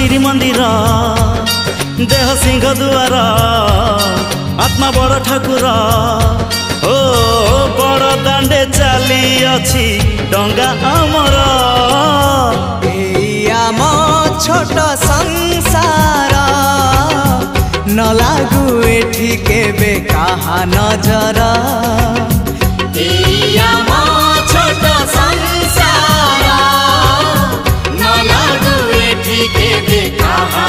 श्रीमंदिर देह सिंह दुआर आत्मा बड़ ठाकुर ओ बड़ दांडे चली अछि डंगा आमर आम छोट संसार न लागू एठी केबे कहा नजर आम छोट संसार न लागू एठी केबे कहा